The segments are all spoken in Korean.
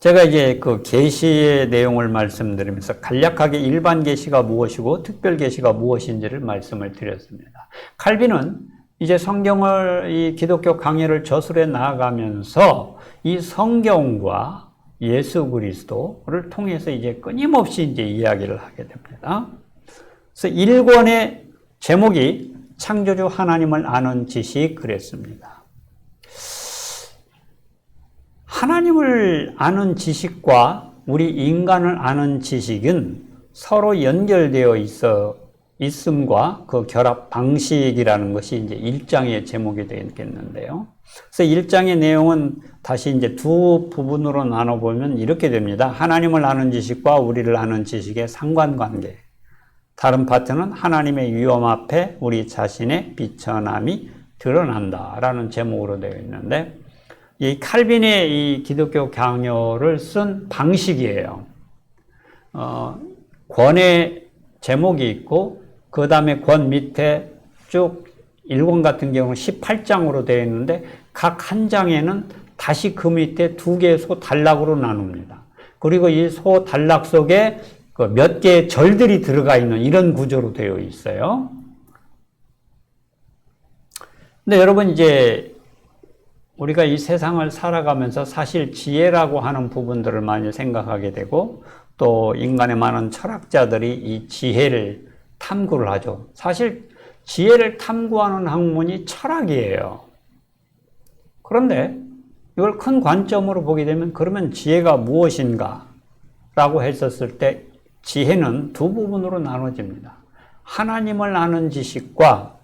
제가 이제 그 계시의 내용을 말씀드리면서 간략하게 일반 계시가 무엇이고 특별 계시가 무엇인지를 말씀을 드렸습니다. 칼빈은 이제 성경을 이 기독교 강해를 저술해 나아가면서 이 성경과 예수 그리스도를 통해서 이제 끊임없이 이제 이야기를 하게 됩니다. 그래서 1권의 제목이 창조주 하나님을 아는 지식 그랬습니다. 하나님을 아는 지식과 우리 인간을 아는 지식은 서로 연결되어 있음과 그 결합 방식이라는 것이 이제 1장의 제목이 되겠는데요. 그래서 1장의 내용은 다시 이제 두 부분으로 나눠보면 이렇게 됩니다. 하나님을 아는 지식과 우리를 아는 지식의 상관관계. 다른 파트는 하나님의 위엄 앞에 우리 자신의 비천함이 드러난다라는 제목으로 되어 있는데, 이 칼빈의 이 기독교 강요를 쓴 방식이에요. 권의 제목이 있고 그 다음에 권 밑에 쭉 1권 같은 경우는 18장으로 되어 있는데 각 한 장에는 다시 그 밑에 두 개의 소단락으로 나눕니다. 그리고 이 소단락 속에 몇 개의 절들이 들어가 있는 이런 구조로 되어 있어요. 근데 여러분 이제 우리가 이 세상을 살아가면서 사실 지혜라고 하는 부분들을 많이 생각하게 되고 또 인간의 많은 철학자들이 이 지혜를 탐구를 하죠. 사실 지혜를 탐구하는 학문이 철학이에요. 그런데 이걸 큰 관점으로 보게 되면 그러면 지혜가 무엇인가 라고 했었을 때 지혜는 두 부분으로 나눠집니다. 하나님을 아는 지식과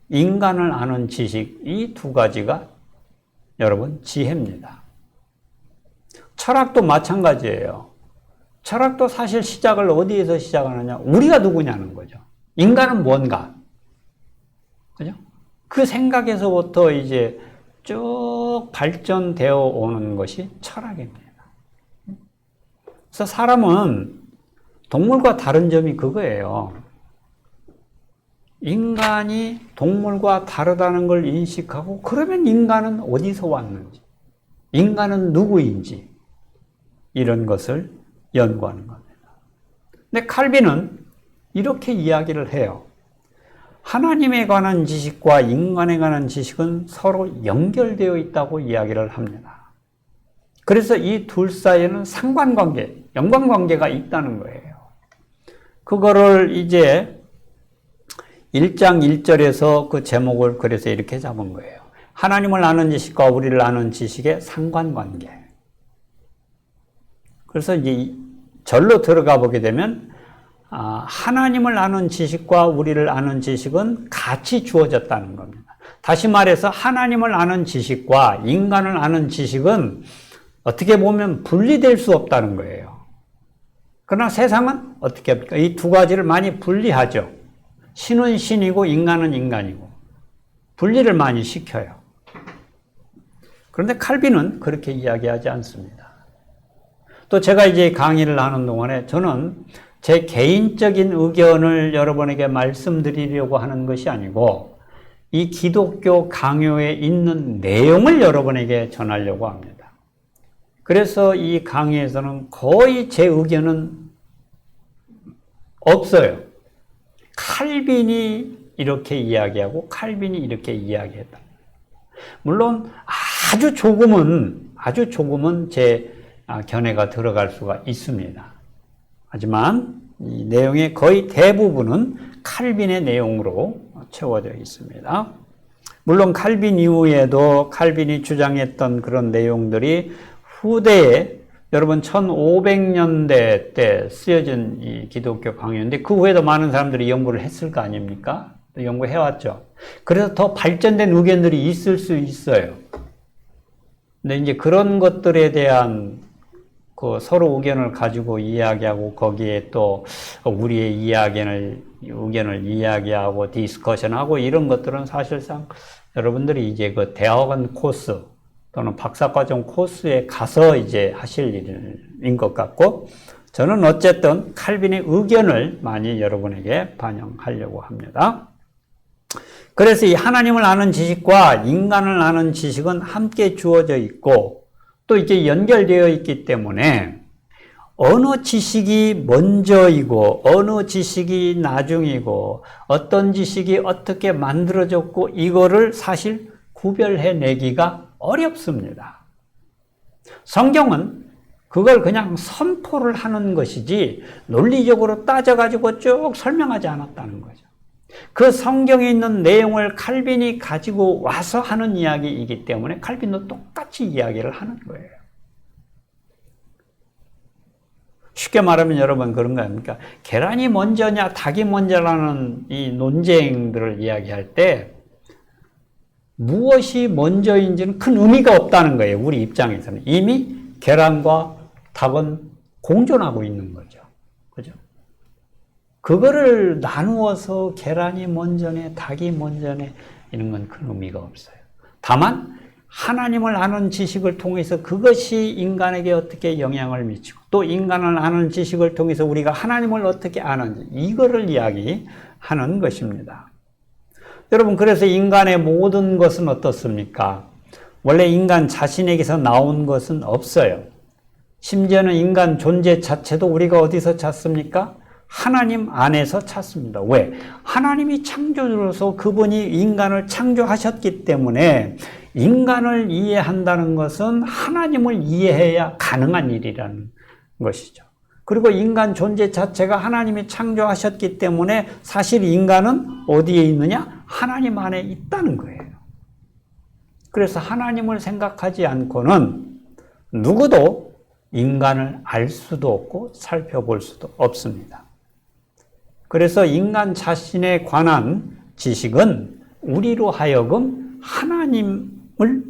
인간을 아는 지식, 이 두 가지가 여러분 지혜입니다. 철학도 마찬가지예요. 철학도 사실 시작을 어디에서 시작하느냐? 우리가 누구냐는 거죠. 인간은 뭔가. 그죠? 그 생각에서부터 이제 쭉 발전되어 오는 것이 철학입니다. 그래서 사람은 동물과 다른 점이 그거예요. 인간이 동물과 다르다는 걸 인식하고 그러면 인간은 어디서 왔는지, 인간은 누구인지 이런 것을 연구하는 겁니다. 근데 칼빈은 이렇게 이야기를 해요. 하나님에 관한 지식과 인간에 관한 지식은 서로 연결되어 있다고 이야기를 합니다. 그래서 이 둘 사이에는 상관관계, 연관관계가 있다는 거예요. 그거를 이제 1장 1절에서 그 제목을 그래서 이렇게 잡은 거예요. 하나님을 아는 지식과 우리를 아는 지식의 상관관계. 그래서 이제 절로 들어가 보게 되면 하나님을 아는 지식과 우리를 아는 지식은 같이 주어졌다는 겁니다. 다시 말해서 하나님을 아는 지식과 인간을 아는 지식은 어떻게 보면 분리될 수 없다는 거예요. 그러나 세상은 어떻게 합니까? 이 두 가지를 많이 분리하죠. 신은 신이고 인간은 인간이고 분리를 많이 시켜요. 그런데 칼빈은 그렇게 이야기하지 않습니다. 또 제가 이제 강의를 하는 동안에 저는 제 개인적인 의견을 여러분에게 말씀드리려고 하는 것이 아니고 이 기독교 강요에 있는 내용을 여러분에게 전하려고 합니다. 그래서 이 강의에서는 거의 제 의견은 없어요. 칼빈이 이렇게 이야기하고 칼빈이 이렇게 이야기했다. 물론 아주 조금은 제 견해가 들어갈 수가 있습니다. 하지만 이 내용의 거의 대부분은 칼빈의 내용으로 채워져 있습니다. 물론 칼빈 이후에도 칼빈이 주장했던 그런 내용들이 후대에 여러분 1500년대 때 쓰여진 이 기독교 강요인데 그 후에도 많은 사람들이 연구를 했을 거 아닙니까? 연구해왔죠. 그래서 더 발전된 의견들이 있을 수 있어요. 근데 이제 그런 것들에 대한 그 서로 의견을 가지고 이야기하고 거기에 또 우리의 의견을 이야기하고 디스커션하고 이런 것들은 사실상 여러분들이 이제 그 대학원 코스 또는 박사과정 코스에 가서 이제 하실 일인 것 같고 저는 어쨌든 칼빈의 의견을 많이 여러분에게 반영하려고 합니다. 그래서 이 하나님을 아는 지식과 인간을 아는 지식은 함께 주어져 있고 또 이게 연결되어 있기 때문에 어느 지식이 먼저이고 어느 지식이 나중이고 어떤 지식이 어떻게 만들어졌고 이거를 사실 구별해내기가 어렵습니다. 성경은 그걸 그냥 선포를 하는 것이지 논리적으로 따져가지고 쭉 설명하지 않았다는 거죠. 그 성경에 있는 내용을 칼빈이 가지고 와서 하는 이야기이기 때문에 칼빈도 똑같이 이야기를 하는 거예요. 쉽게 말하면 여러분 그런 거 아닙니까? 계란이 먼저냐 닭이 먼저라는 이 논쟁들을 이야기할 때 무엇이 먼저인지는 큰 의미가 없다는 거예요. 우리 입장에서는. 이미 계란과 닭은 공존하고 있는 거죠. 그죠? 그거를 나누어서 계란이 먼저네, 닭이 먼저네, 이런 건 큰 의미가 없어요. 다만, 하나님을 아는 지식을 통해서 그것이 인간에게 어떻게 영향을 미치고, 또 인간을 아는 지식을 통해서 우리가 하나님을 어떻게 아는지, 이거를 이야기하는 것입니다. 여러분, 그래서 인간의 모든 것은 어떻습니까? 원래 인간 자신에게서 나온 것은 없어요. 심지어는 인간 존재 자체도 우리가 어디서 찾습니까? 하나님 안에서 찾습니다. 왜? 하나님이 창조주로서 그분이 인간을 창조하셨기 때문에 인간을 이해한다는 것은 하나님을 이해해야 가능한 일이라는 것이죠. 그리고 인간 존재 자체가 하나님이 창조하셨기 때문에 사실 인간은 어디에 있느냐? 하나님 안에 있다는 거예요. 그래서 하나님을 생각하지 않고는 누구도 인간을 알 수도 없고 살펴볼 수도 없습니다. 그래서 인간 자신에 관한 지식은 우리로 하여금 하나님을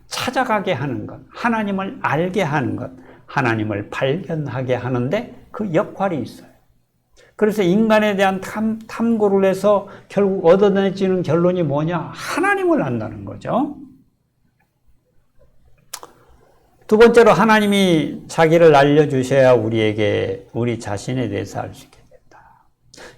찾아가게 하는 것, 하나님을 알게 하는 것, 하나님을 발견하게 하는데 그 역할이 있어요. 그래서 인간에 대한 탐구를 해서 결국 얻어내지는 결론이 뭐냐? 하나님을 안다는 거죠. 두 번째로 하나님이 자기를 알려주셔야 우리에게 우리 자신에 대해서 알 수 있게 된다.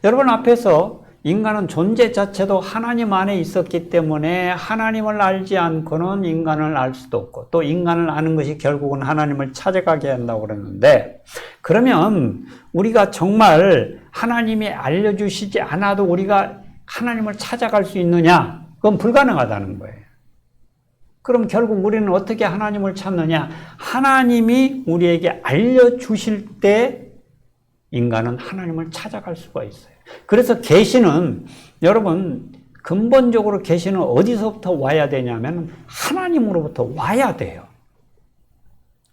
여러분 앞에서 인간은 존재 자체도 하나님 안에 있었기 때문에 하나님을 알지 않고는 인간을 알 수도 없고 또 인간을 아는 것이 결국은 하나님을 찾아가게 한다고 그랬는데 그러면 우리가 정말 하나님이 알려주시지 않아도 우리가 하나님을 찾아갈 수 있느냐? 그건 불가능하다는 거예요. 그럼 결국 우리는 어떻게 하나님을 찾느냐? 하나님이 우리에게 알려주실 때 인간은 하나님을 찾아갈 수가 있어요. 그래서 계시는 여러분 근본적으로 계시는 어디서부터 와야 되냐면 하나님으로부터 와야 돼요.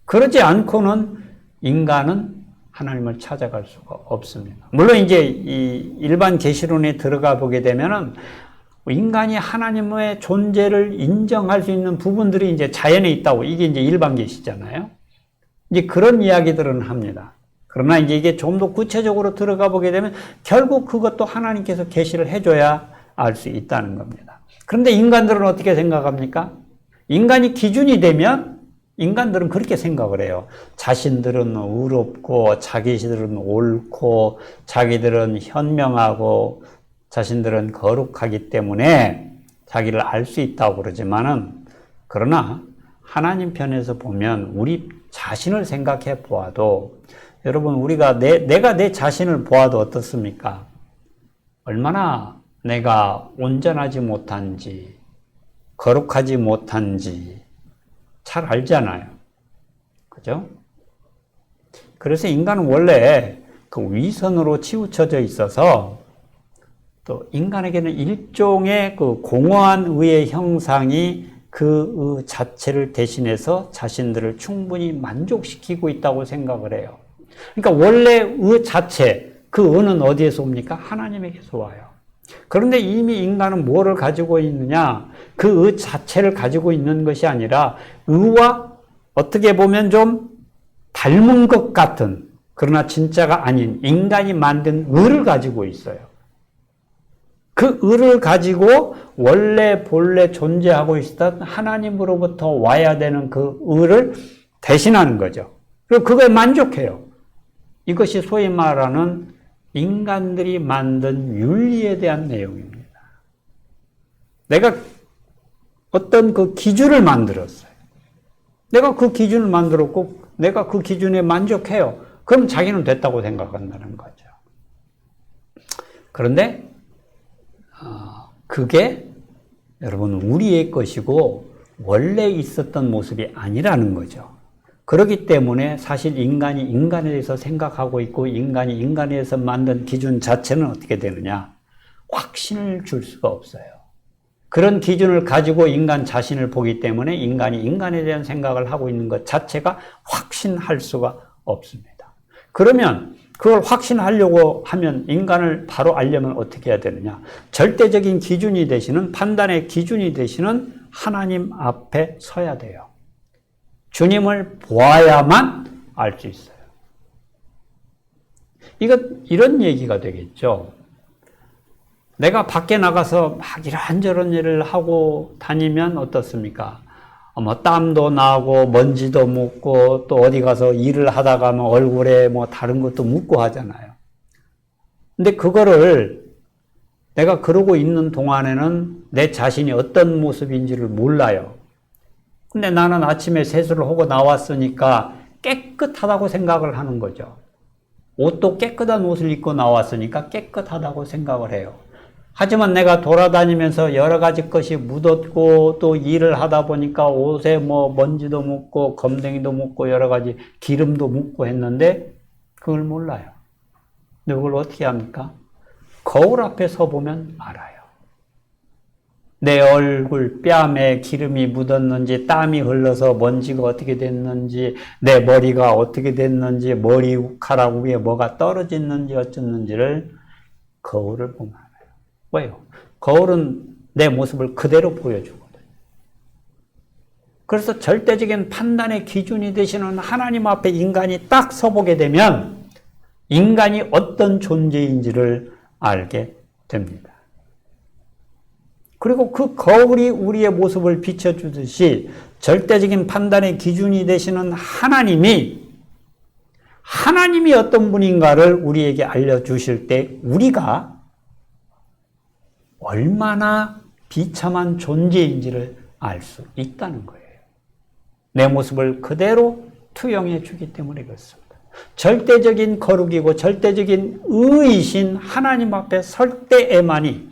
그러지 않고는 인간은 하나님을 찾아갈 수가 없습니다. 물론 이제 이 일반 계시론에 들어가 보게 되면은 인간이 하나님의 존재를 인정할 수 있는 부분들이 이제 자연에 있다고 이게 이제 일반 계시잖아요. 이제 그런 이야기들은 합니다. 그러나 이제 이게 좀 더 구체적으로 들어가 보게 되면 결국 그것도 하나님께서 계시를 해줘야 알 수 있다는 겁니다. 그런데 인간들은 어떻게 생각합니까? 인간이 기준이 되면 인간들은 그렇게 생각을 해요. 자신들은 의롭고 자기들은 옳고 자기들은 현명하고 자신들은 거룩하기 때문에 자기를 알 수 있다고 그러지만은 그러나 하나님 편에서 보면 우리 자신을 생각해 보아도 여러분 우리가 내가 내 자신을 보아도 어떻습니까? 얼마나 내가 온전하지 못한지 거룩하지 못한지 잘 알잖아요. 그죠? 그래서 인간은 원래 그 위선으로 치우쳐져 있어서 또 인간에게는 일종의 그 공허한 의의 형상이 그 의 자체를 대신해서 자신들을 충분히 만족시키고 있다고 생각을 해요. 그러니까 원래 의 자체, 그 의는 어디에서 옵니까? 하나님에게서 와요. 그런데 이미 인간은 뭐를 가지고 있느냐? 그 의 자체를 가지고 있는 것이 아니라 의와 어떻게 보면 좀 닮은 것 같은 그러나 진짜가 아닌 인간이 만든 의를 가지고 있어요. 그 의를 가지고 원래 본래 존재하고 있었던 하나님으로부터 와야 되는 그 의를 대신하는 거죠. 그리고 그거에 만족해요. 이것이 소위 말하는 인간들이 만든 윤리에 대한 내용입니다. 내가 어떤 그 기준을 만들었어요. 내가 그 기준을 만들었고 내가 그 기준에 만족해요. 그럼 자기는 됐다고 생각한다는 거죠. 그런데 그게 여러분 우리의 것이고 원래 있었던 모습이 아니라는 거죠. 그렇기 때문에 사실 인간이 인간에 대해서 생각하고 있고 인간이 인간에 대해서 만든 기준 자체는 어떻게 되느냐? 확신을 줄 수가 없어요. 그런 기준을 가지고 인간 자신을 보기 때문에 인간이 인간에 대한 생각을 하고 있는 것 자체가 확신할 수가 없습니다. 그러면 그걸 확신하려고 하면 인간을 바로 알려면 어떻게 해야 되느냐? 절대적인 기준이 되시는 판단의 기준이 되시는 하나님 앞에 서야 돼요. 주님을 보아야만 알 수 있어요. 이런 얘기가 되겠죠. 내가 밖에 나가서 막 이런저런 일을 하고 다니면 어떻습니까? 뭐 땀도 나고 먼지도 묻고 또 어디 가서 일을 하다가 뭐 얼굴에 뭐 다른 것도 묻고 하잖아요. 근데 그거를 내가 그러고 있는 동안에는 내 자신이 어떤 모습인지를 몰라요. 근데 나는 아침에 세수를 하고 나왔으니까 깨끗하다고 생각을 하는 거죠. 옷도 깨끗한 옷을 입고 나왔으니까 깨끗하다고 생각을 해요. 하지만 내가 돌아다니면서 여러 가지 것이 묻었고 또 일을 하다 보니까 옷에 뭐 먼지도 묻고 검댕이도 묻고 여러 가지 기름도 묻고 했는데 그걸 몰라요. 근데 그걸 어떻게 합니까? 거울 앞에 서 보면 알아요. 내 얼굴 뺨에 기름이 묻었는지 땀이 흘러서 먼지가 어떻게 됐는지 내 머리가 어떻게 됐는지 머리카락 위에 뭐가 떨어졌는지 어쩌는지를 거울을 보면 알아요. 왜요? 거울은 내 모습을 그대로 보여주거든요. 그래서 절대적인 판단의 기준이 되시는 하나님 앞에 인간이 딱 서보게 되면 인간이 어떤 존재인지를 알게 됩니다. 그리고 그 거울이 우리의 모습을 비춰주듯이 절대적인 판단의 기준이 되시는 하나님이 어떤 분인가를 우리에게 알려주실 때 우리가 얼마나 비참한 존재인지를 알 수 있다는 거예요. 내 모습을 그대로 투영해 주기 때문에 그렇습니다. 절대적인 거룩이고 절대적인 의이신 하나님 앞에 설 때에만이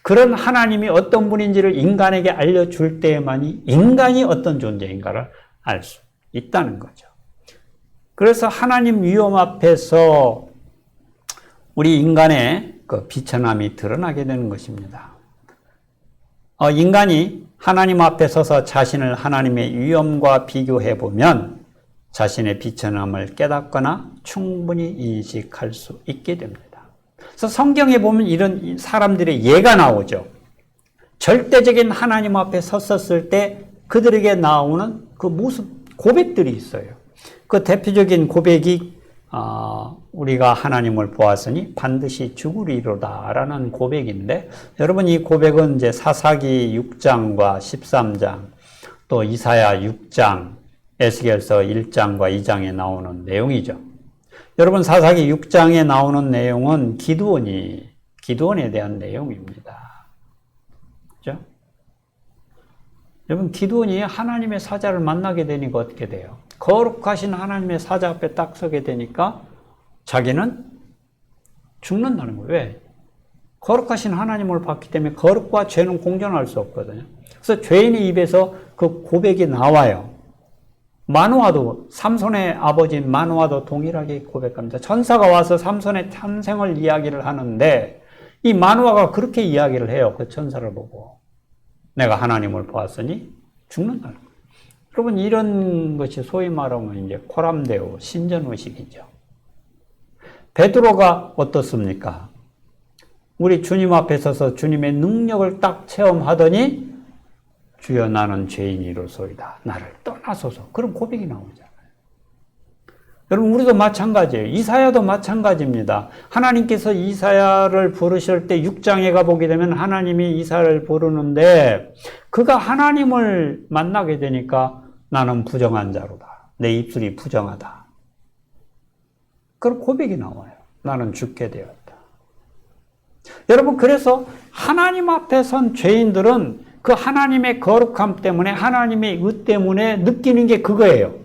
그런 하나님이 어떤 분인지를 인간에게 알려줄 때에만이 인간이 어떤 존재인가를 알 수 있다는 거죠. 그래서 하나님 위엄 앞에서 우리 인간의 그 비천함이 드러나게 되는 것입니다. 인간이 하나님 앞에 서서 자신을 하나님의 위엄과 비교해 보면 자신의 비천함을 깨닫거나 충분히 인식할 수 있게 됩니다. 그래서 성경에 보면 이런 사람들의 예가 나오죠. 절대적인 하나님 앞에 섰었을 때 그들에게 나오는 그 모습, 고백들이 있어요. 그 대표적인 고백이 우리가 하나님을 보았으니 반드시 죽으리로다 라는 고백인데 여러분 이 고백은 이제 사사기 6장과 13장 또 이사야 6장 에스겔서 1장과 2장에 나오는 내용이죠. 여러분 사사기 6장에 나오는 내용은 기드온에 대한 내용입니다. 그렇죠? 여러분 기드온이 하나님의 사자를 만나게 되니까 어떻게 돼요? 거룩하신 하나님의 사자 앞에 딱 서게 되니까 자기는 죽는다는 거예요. 왜? 거룩하신 하나님을 봤기 때문에 거룩과 죄는 공존할 수 없거든요. 그래서 죄인의 입에서 그 고백이 나와요. 마노아도 삼손의 아버지인 마노아도 동일하게 고백합니다. 천사가 와서 삼손의 탄생을 이야기를 하는데 이 마노아가 그렇게 이야기를 해요. 그 천사를 보고 내가 하나님을 보았으니 죽는다. 여러분 이런 것이 소위 말하면 이제 코람데오 신전의식이죠. 베드로가 어떻습니까? 우리 주님 앞에 서서 주님의 능력을 딱 체험하더니 주여 나는 죄인이로소이다. 나를 떠나소서. 그런 고백이 나오잖아요. 여러분 우리도 마찬가지예요. 이사야도 마찬가지입니다. 하나님께서 이사야를 부르실 때 6장에 가보게 되면 하나님이 이사야를 부르는데 그가 하나님을 만나게 되니까 나는 부정한 자로다. 내 입술이 부정하다. 그런 고백이 나와요. 나는 죽게 되었다. 여러분 그래서 하나님 앞에 선 죄인들은 그 하나님의 거룩함 때문에, 하나님의 의 때문에 느끼는 게 그거예요.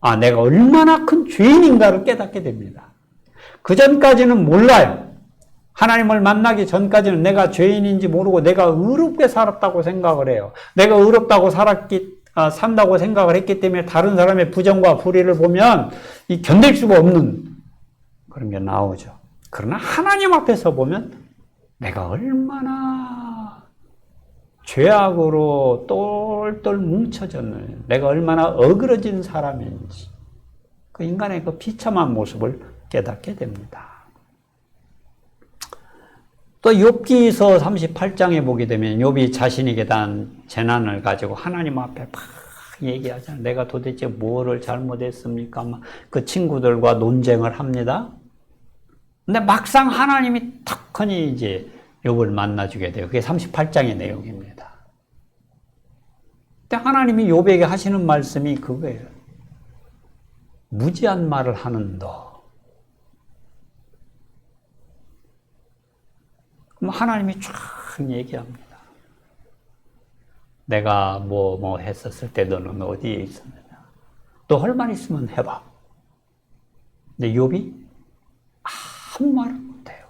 아, 내가 얼마나 큰 죄인인가를 깨닫게 됩니다. 그 전까지는 몰라요. 하나님을 만나기 전까지는 내가 죄인인지 모르고 내가 의롭게 살았다고 생각을 해요. 내가 의롭다고 산다고 생각을 했기 때문에 다른 사람의 부정과 불의를 보면 이 견딜 수가 없는 그런 게 나오죠. 그러나 하나님 앞에서 보면 내가 얼마나 죄악으로 똘똘 뭉쳐졌는지, 내가 얼마나 어그러진 사람인지, 그 인간의 그 비참한 모습을 깨닫게 됩니다. 또 욥기서 38장에 보게 되면 욥이 자신에게 단 재난을 가지고 하나님 앞에 막 얘기하잖아요. 내가 도대체 뭐를 잘못했습니까? 막 그 친구들과 논쟁을 합니다. 근데 막상 하나님이 턱하니 이제 욥을 만나주게 돼요. 그게 38장의 내용입니다. 근데 하나님이 욥에게 하시는 말씀이 그거예요. 무지한 말을 하는 너. 그럼 하나님이 쫙 얘기합니다. 내가 뭐 했었을 때 너는 어디에 있었느냐. 또 할 말 있으면 해봐. 근데 욥이 아무 말을 못해요.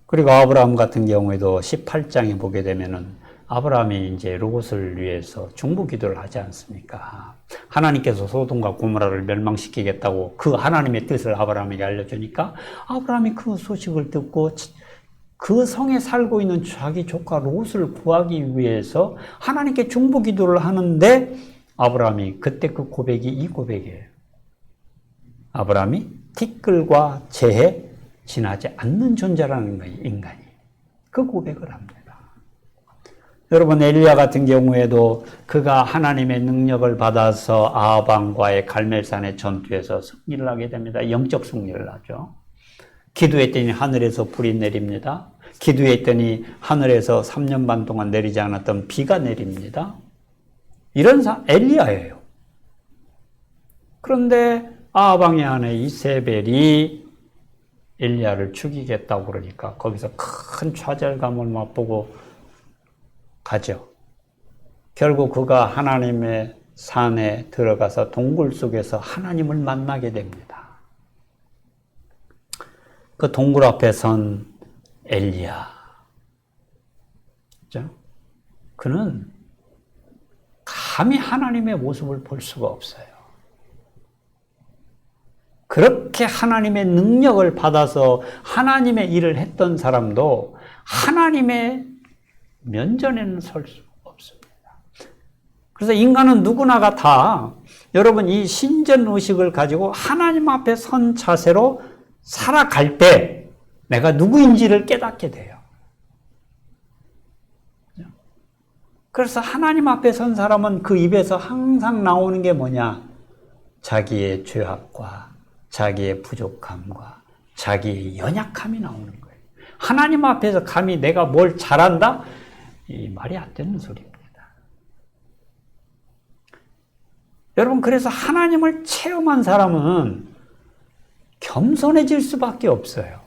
그리고 아브라함 같은 경우에도 18장에 보게 되면은 아브라함이 이제 롯을 위해서 중보 기도를 하지 않습니까? 하나님께서 소돔과 고모라를 멸망시키겠다고 그 하나님의 뜻을 아브라함에게 알려주니까 아브라함이 그 소식을 듣고 그 성에 살고 있는 자기 조카 롯을 구하기 위해서 하나님께 중보 기도를 하는데 아브라함이 그때 그 고백이 이 고백이에요. 아브라함이 티끌과 재에 지나지 않는 존재라는 거예요, 인간이. 그 고백을 합니다. 여러분, 엘리야 같은 경우에도 그가 하나님의 능력을 받아서 아합 왕과의 갈멜산의 전투에서 승리를 하게 됩니다. 영적 승리를 하죠. 기도했더니 하늘에서 불이 내립니다. 기도했더니 하늘에서 3년 반 동안 내리지 않았던 비가 내립니다. 이런 엘리야예요. 그런데 아합 왕의 아내 이세벨이 엘리야를 죽이겠다고 그러니까 거기서 큰 좌절감을 맛보고 가죠. 결국 그가 하나님의 산에 들어가서 동굴 속에서 하나님을 만나게 됩니다. 그 동굴 앞에 선 엘리야. 그죠? 그는 감히 하나님의 모습을 볼 수가 없어요. 그렇게 하나님의 능력을 받아서 하나님의 일을 했던 사람도 하나님의 면전에는 설 수 없습니다. 그래서 인간은 누구나가 다 여러분 이 신전의식을 가지고 하나님 앞에 선 자세로 살아갈 때 내가 누구인지를 깨닫게 돼요. 그래서 하나님 앞에 선 사람은 그 입에서 항상 나오는 게 뭐냐? 자기의 죄악과 자기의 부족함과 자기의 연약함이 나오는 거예요. 하나님 앞에서 감히 내가 뭘 잘한다? 이 말이 안 되는 소리입니다. 여러분, 그래서 하나님을 체험한 사람은 겸손해질 수밖에 없어요.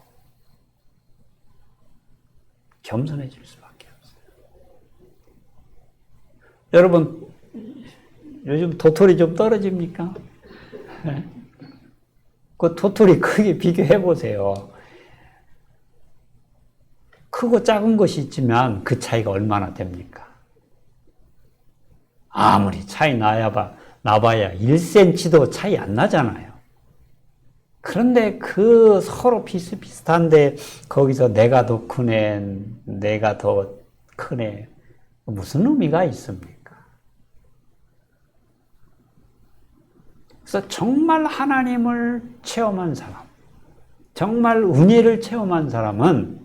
겸손해질 수밖에 없어요. 여러분, 요즘 도토리 좀 떨어집니까? 그 도토리 크게 비교해 보세요. 크고 작은 것이 있지만 그 차이가 얼마나 됩니까? 아무리 차이 나봐야 1cm도 차이 안 나잖아요. 그런데 그 서로 비슷비슷한데 거기서 내가 더 크네, 내가 더 크네. 무슨 의미가 있습니까? 그래서 정말 하나님을 체험한 사람, 정말 은혜를 체험한 사람은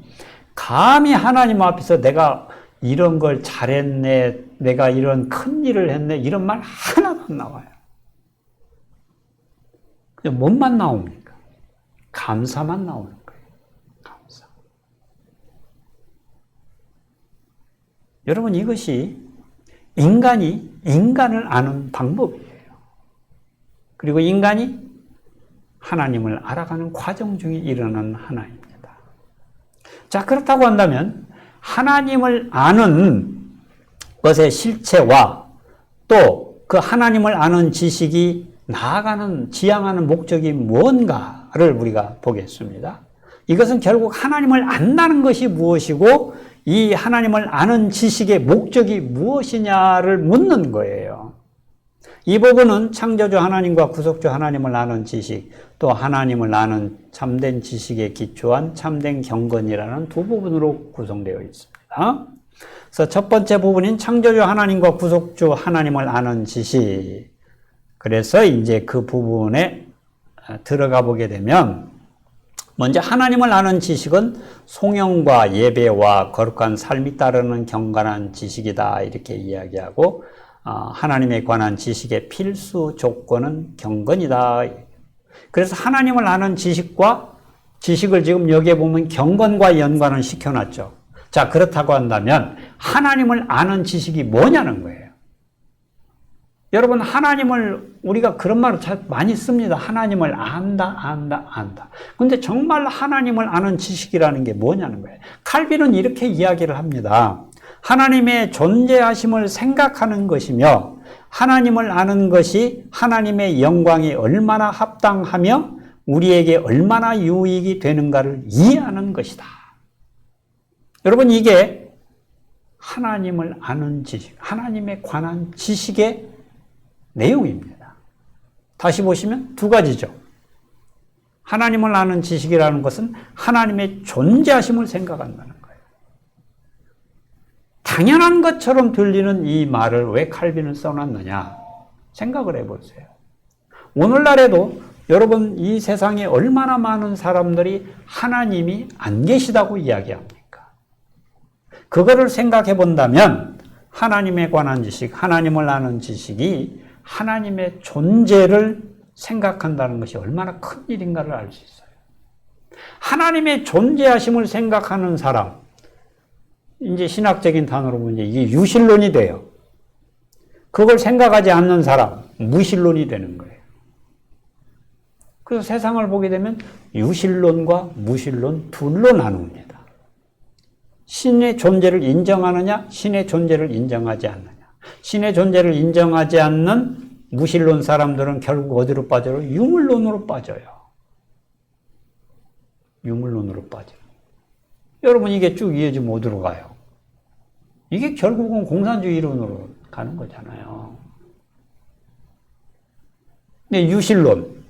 감히 하나님 앞에서 내가 이런 걸 잘했네, 내가 이런 큰 일을 했네, 이런 말 하나도 안 나와요. 그냥 뭔만 나옵니까? 감사만 나오는 거예요. 감사. 여러분, 이것이 인간이 인간을 아는 방법이에요. 그리고 인간이 하나님을 알아가는 과정 중에 일어나는 하나입니다. 자, 그렇다고 한다면 하나님을 아는 것의 실체와 또 그 하나님을 아는 지식이 나아가는, 지향하는 목적이 뭔가를 우리가 보겠습니다. 이것은 결국 하나님을 안다는 것이 무엇이고 이 하나님을 아는 지식의 목적이 무엇이냐를 묻는 거예요. 이 부분은 창조주 하나님과 구속주 하나님을 아는 지식, 또 하나님을 아는 참된 지식에 기초한 참된 경건이라는 두 부분으로 구성되어 있습니다. 그래서 첫 번째 부분인 창조주 하나님과 구속주 하나님을 아는 지식. 그래서 이제 그 부분에 들어가 보게 되면 먼저 하나님을 아는 지식은 송영과 예배와 거룩한 삶이 따르는 경건한 지식이다 이렇게 이야기하고 하나님에 관한 지식의 필수 조건은 경건이다. 그래서 하나님을 아는 지식을 지금 여기에 보면 경건과 연관을 시켜놨죠. 자, 그렇다고 한다면 하나님을 아는 지식이 뭐냐는 거예요. 여러분, 하나님을 우리가 그런 말을 참 많이 씁니다. 하나님을 안다. 근데 정말 하나님을 아는 지식이라는 게 뭐냐는 거예요. 칼빈은 이렇게 이야기를 합니다. 하나님의 존재하심을 생각하는 것이며 하나님을 아는 것이 하나님의 영광이 얼마나 합당하며 우리에게 얼마나 유익이 되는가를 이해하는 것이다. 여러분, 이게 하나님을 아는 지식, 하나님에 관한 지식의 내용입니다. 다시 보시면 두 가지죠. 하나님을 아는 지식이라는 것은 하나님의 존재하심을 생각한다는 거예요. 당연한 것처럼 들리는 이 말을 왜 칼빈은 써놨느냐 생각을 해보세요. 오늘날에도 여러분, 이 세상에 얼마나 많은 사람들이 하나님이 안 계시다고 이야기합니까? 그거를 생각해 본다면 하나님에 관한 지식, 하나님을 아는 지식이 하나님의 존재를 생각한다는 것이 얼마나 큰 일인가를 알 수 있어요. 하나님의 존재하심을 생각하는 사람, 이제 신학적인 단어로 보면 이게 유실론이 돼요. 그걸 생각하지 않는 사람, 무실론이 되는 거예요. 그래서 세상을 보게 되면 유실론과 무실론 둘로 나눕니다. 신의 존재를 인정하느냐, 신의 존재를 인정하지 않느냐. 신의 존재를 인정하지 않는 무실론 사람들은 결국 어디로 빠져요? 유물론으로 빠져요. 유물론으로 빠져요. 여러분, 이게 쭉 이어지면 어디로 가요? 이게 결국은 공산주의 이론으로 가는 거잖아요. 근데 유실론,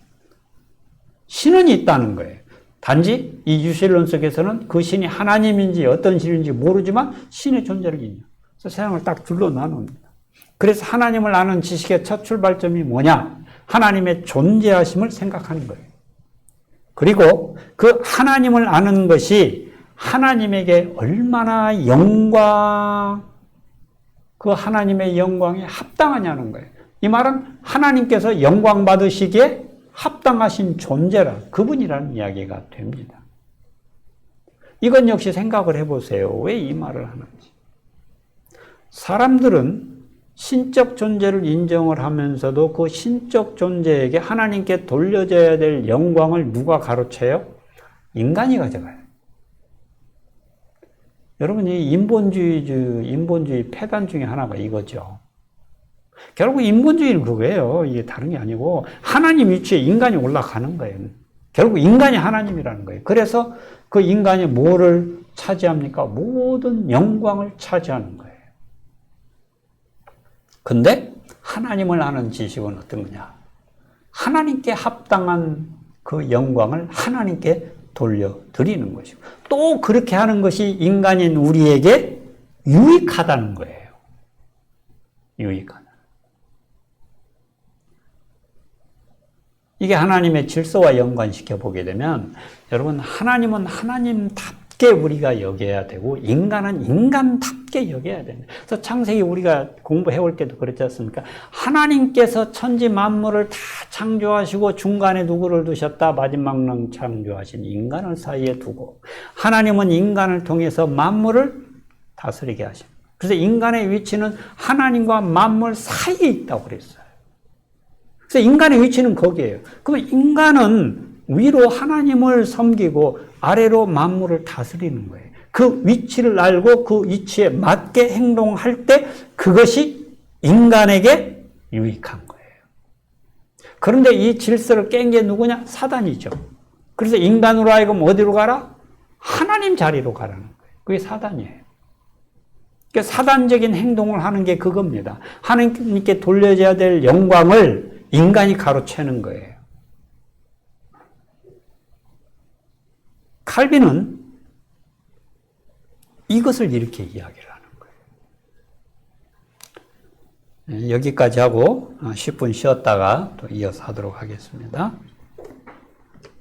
신은 있다는 거예요. 단지 이 유실론 속에서는 그 신이 하나님인지 어떤 신인지 모르지만 신의 존재를 인정. 그래서 세상을 딱 둘로 나눕니다. 그래서 하나님을 아는 지식의 첫 출발점이 뭐냐? 하나님의 존재하심을 생각하는 거예요. 그리고 그 하나님을 아는 것이 하나님에게 얼마나 그 하나님의 영광에 합당하냐는 거예요. 이 말은 하나님께서 영광 받으시기에 합당하신 존재라, 그분이라는 이야기가 됩니다. 이건 역시 생각을 해보세요. 왜 이 말을 하는지. 사람들은 신적 존재를 인정을 하면서도 그 신적 존재에게 하나님께 돌려져야 될 영광을 누가 가로채요? 인간이 가져가요. 여러분, 이 인본주의 패단 중에 하나가 이거죠. 결국 인본주의는 그거예요. 이게 다른 게 아니고 하나님 위치에 인간이 올라가는 거예요. 결국 인간이 하나님이라는 거예요. 그래서 그 인간이 뭐를 차지합니까? 모든 영광을 차지하는 거예요. 근데 하나님을 아는 지식은 어떤 거냐? 하나님께 합당한 그 영광을 하나님께 돌려드리는 것이고 또 그렇게 하는 것이 인간인 우리에게 유익하다는 거예요. 유익하다. 이게 하나님의 질서와 연관시켜 보게 되면 여러분, 하나님은 하나님답게 우리가 여겨야 되고 인간은 인간답게 여겨야 됩니다. 그래서 창세기 우리가 공부해 올 때도 그랬지 않습니까? 하나님께서 천지 만물을 다 창조하시고 중간에 누구를 두셨다? 마지막을 창조하신 인간을 사이에 두고 하나님은 인간을 통해서 만물을 다스리게 하십니다. 그래서 인간의 위치는 하나님과 만물 사이에 있다고 그랬어요. 그래서 인간의 위치는 거기에요. 그럼 인간은 위로 하나님을 섬기고 아래로 만물을 다스리는 거예요. 그 위치를 알고 그 위치에 맞게 행동할 때 그것이 인간에게 유익한 거예요. 그런데 이 질서를 깬 게 누구냐? 사단이죠. 그래서 인간으로 하여금 어디로 가라? 하나님 자리로 가라는 거예요. 그게 사단이에요. 그러니까 사단적인 행동을 하는 게 그겁니다. 하나님께 돌려줘야 될 영광을 인간이 가로채는 거예요. 칼빈은 이것을 이렇게 이야기를 하는 거예요. 여기까지 하고 10분 쉬었다가 또 이어서 하도록 하겠습니다.